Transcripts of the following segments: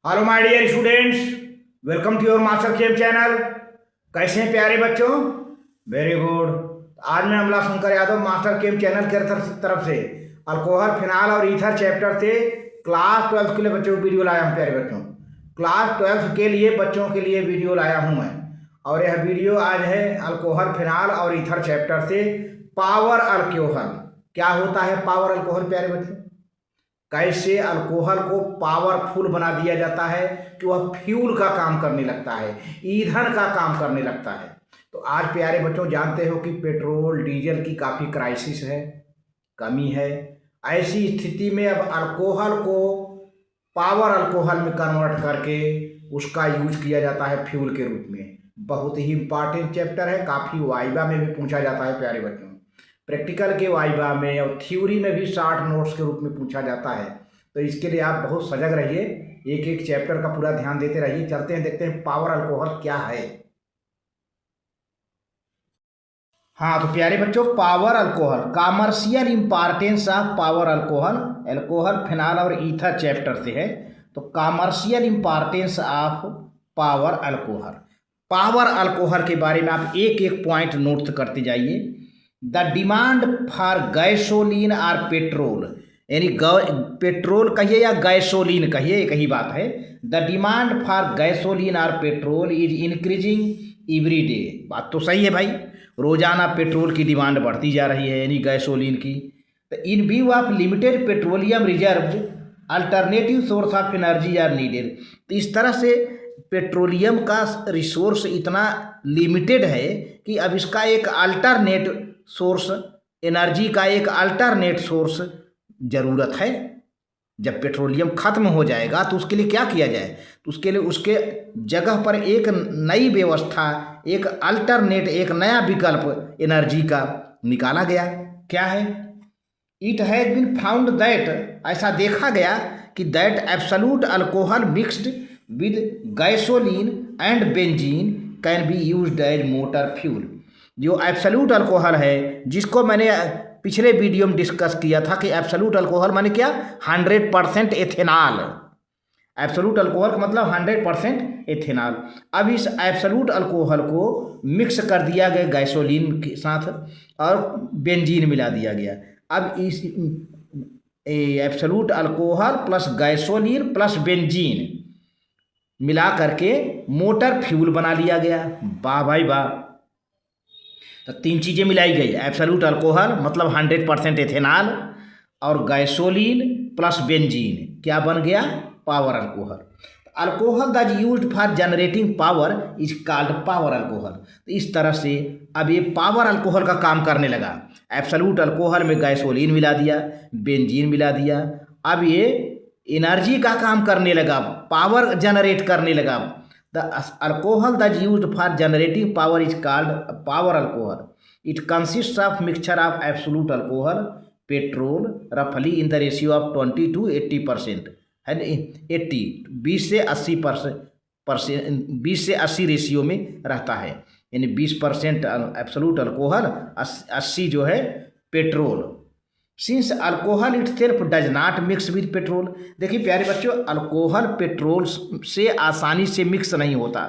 Hello my dear students, welcome to your master chem channel. कैसे हैं प्यारे बच्चों? Very good. आज मैं Amla Shankar Yadav master chem channel की तरफ से अल्कोहल फिनाल और ईथर चैप्टर से क्लास 12 के लिए बच्चों को वीडियो लाया हूं। प्यारे बच्चों, क्लास 12 के लिए बच्चों के लिए वीडियो लाया हूं मैं। और यह वीडियो आज है अल्कोहल फिनाल और ईथर चैप्टर से पावर अल्कोहल। क्या होता है पावर अल्कोहल प्यारे बच्चों? कैसे अल्कोहल को पावरफुल बना दिया जाता है कि वह फ्यूल का काम करने लगता है, ईंधन का काम करने लगता है। तो आज प्यारे बच्चों जानते हो कि पेट्रोल डीजल की काफ़ी क्राइसिस है, कमी है। ऐसी स्थिति में अब अल्कोहल को पावर अल्कोहल में कन्वर्ट करके उसका यूज किया जाता है फ्यूल के रूप में। बहुत ही इंपॉर्टेंट चैप्टर है, काफ़ी वाइवा में भी पूछा जाता है प्यारे बच्चों। प्रैक्टिकल के वाइवा में और थ्योरी में भी शॉर्ट नोट्स के रूप में पूछा जाता है। तो इसके लिए आप बहुत सजग रहिए, एक एक चैप्टर का पूरा ध्यान देते रहिए। चलते हैं, देखते हैं पावर अल्कोहल क्या है। हाँ तो प्यारे बच्चों, power alcohol, commercial importance of power alcohol, alcohol phenol और ईथर चैप्टर से है। तो commercial importance of power alcohol, power alcohol के बारे में आप एक एक पॉइंट नोट करते जाइए। The demand for gasoline or petrol, यानी पेट्रोल कहिए या गैसोलीन कहिए, एक ही बात है। The demand for gasoline or petrol is increasing every day. बात तो सही है भाई, रोजाना पेट्रोल की डिमांड बढ़ती जा रही है, यानी गैसोलीन की। तो in view of limited petroleum reserve alternative source of energy are needed. तो इस तरह से पेट्रोलियम का रिसोर्स इतना लिमिटेड है कि अब इसका एक अल्टरनेट सोर्स, एनर्जी का एक अल्टरनेट सोर्स ज़रूरत है। जब पेट्रोलियम ख़त्म हो जाएगा तो उसके लिए क्या किया जाए? तो उसके लिए उसके जगह पर एक नई व्यवस्था, एक अल्टरनेट, एक नया विकल्प एनर्जी का निकाला गया। क्या है? It has been found that, ऐसा देखा गया कि that absolute alcohol mixed with gasoline and benzene can be used as motor fuel. जो एब्सोल्यूट अल्कोहल है, जिसको मैंने पिछले वीडियो में डिस्कस किया था कि एब्सोल्यूट अल्कोहल माने क्या? 100% एथेनॉल। एब्सोल्यूट अल्कोहल का मतलब 100% एथेनॉल। अब इस एब्सोल्यूट अल्कोहल को मिक्स कर दिया गया गैसोलीन के साथ और बेंजीन मिला दिया गया। अब इस absolute alcohol plus gasoline plus benzene मिला करके मोटर फ्यूल बना लिया गया। वाह भाई वाह! तो तीन चीज़ें मिलाई गई, एब्सोल्यूट अल्कोहल मतलब 100% एथेनॉल और गैसोलीन प्लस बेंजीन, क्या बन गया? Power alcohol. Alcohol that used for generating power is called power alcohol. तो इस तरह से अब ये पावर अल्कोहल का काम करने लगा। एब्सोल्यूट अल्कोहल में गैसोलीन मिला दिया, बेंजीन मिला दिया, अब ये एनर्जी का काम करने लगा, पावर जनरेट करने लगा। The alcohol that used for generating power is called power alcohol. It consists of mixture of absolute alcohol, petrol, roughly in the ratio of 20 to 80%, है ना? 80 20 से 80% 20 से 80 रेशियो में रहता है, यानी 20% एब्सोल्यूट अल्कोहल, 80 जो है petrol. Since alcohol it self does not mix with petrol. देखिए प्यारे बच्चों, अल्कोहल पेट्रोल से आसानी से मिक्स नहीं होता,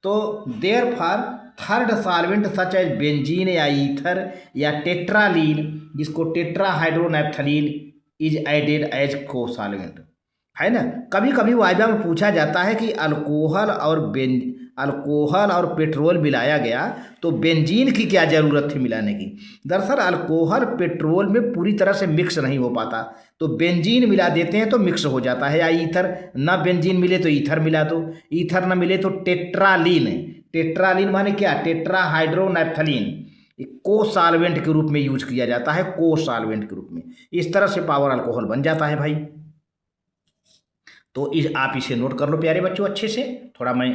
तो therefore third solvent such as benzene या ईथर या टेट्रालीन, जिसको tetrahydronaphthalene, is added as cosolvent, है ना? कभी कभी वाइवा में पूछा जाता है कि अल्कोहल और पेट्रोल मिलाया गया तो बेंजीन की क्या ज़रूरत थी मिलाने की? दरअसल अल्कोहल पेट्रोल में पूरी तरह से मिक्स नहीं हो पाता, तो बेंजीन मिला देते हैं तो मिक्स हो जाता है। या ईथर, ना बेंजीन मिले तो ईथर मिला दो, ईथर ना मिले तो टेट्रालीन। टेट्रालीन माने क्या? टेट्राहाइड्रोनैप्थलीन, को सॉल्वेंट के रूप में यूज किया जाता है, को सॉल्वेंट के रूप में। इस तरह से पावर अल्कोहल बन जाता है भाई। तो आप इसे नोट कर लो प्यारे बच्चों अच्छे से। थोड़ा मैं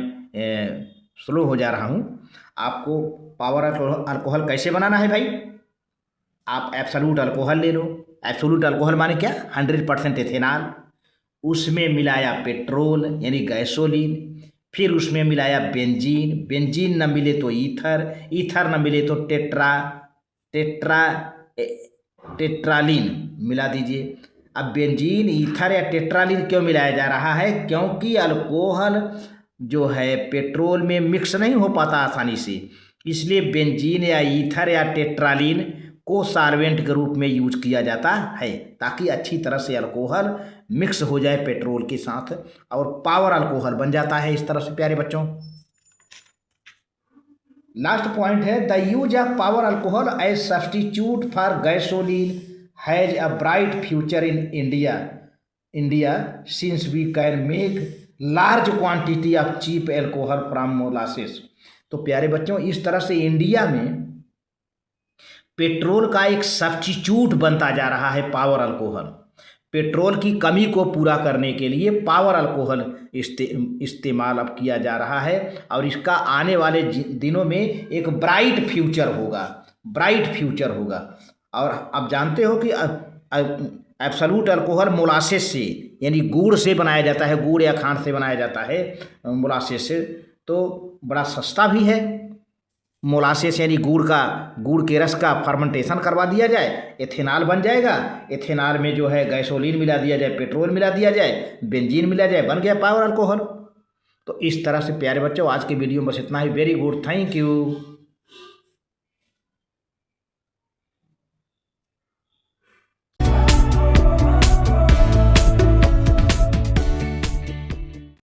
स्लो हो जा रहा हूँ। आपको पावर अल्कोहल कैसे बनाना है भाई? आप एब्सोल्यूट अल्कोहल ले लो। एब्सोल्यूट अल्कोहल माने क्या? 100% एथेनॉल, उसमें मिलाया पेट्रोल यानी गैसोलीन, फिर उसमें मिलाया बेंजीन, बेंजीन न मिले तो ईथर, ईथर न मिले तो टेट्रालीन मिला दीजिए। अब बेंजीन, ईथर या टेट्रालीन क्यों मिलाया जा रहा है? क्योंकि अल्कोहल जो है पेट्रोल में मिक्स नहीं हो पाता आसानी से, इसलिए बेंजीन या ईथर या टेट्रालीन को सॉल्वेंट के रूप में यूज किया जाता है, ताकि अच्छी तरह से अल्कोहल मिक्स हो जाए पेट्रोल के साथ और पावर अल्कोहल बन जाता है इस तरह से प्यारे बच्चों। लास्ट पॉइंट है, the use of power alcohol as substitute for gasoline has a bright future in India since we can make large quantity of cheap alcohol from molasses. तो प्यारे बच्चों, इस तरह से इंडिया में पेट्रोल का एक सब्स्टिट्यूट बनता जा रहा है पावर अल्कोहल। पेट्रोल की कमी को पूरा करने के लिए पावर अल्कोहल इस्तेमाल अब किया जा रहा है और इसका आने वाले दिनों में एक ब्राइट फ्यूचर होगा। और आप जानते हो कि एब्सोल्यूट अल्कोहल मोलासेस से यानी गुड़ से बनाया जाता है, गुड़ या खांड से बनाया जाता है मोलासेस से, तो बड़ा सस्ता भी है। मोलासेस यानी गुड़ के रस का फर्मेंटेशन करवा दिया जाए, एथेनॉल बन जाएगा। एथेनॉल में जो है गैसोलीन मिला दिया जाए, पेट्रोल मिला दिया जाए, बेंजीन मिला जाए, बन गया पावर अल्कोहल। तो इस तरह से प्यारे बच्चों, आज के वीडियो में बस इतना ही। Very good, thank you.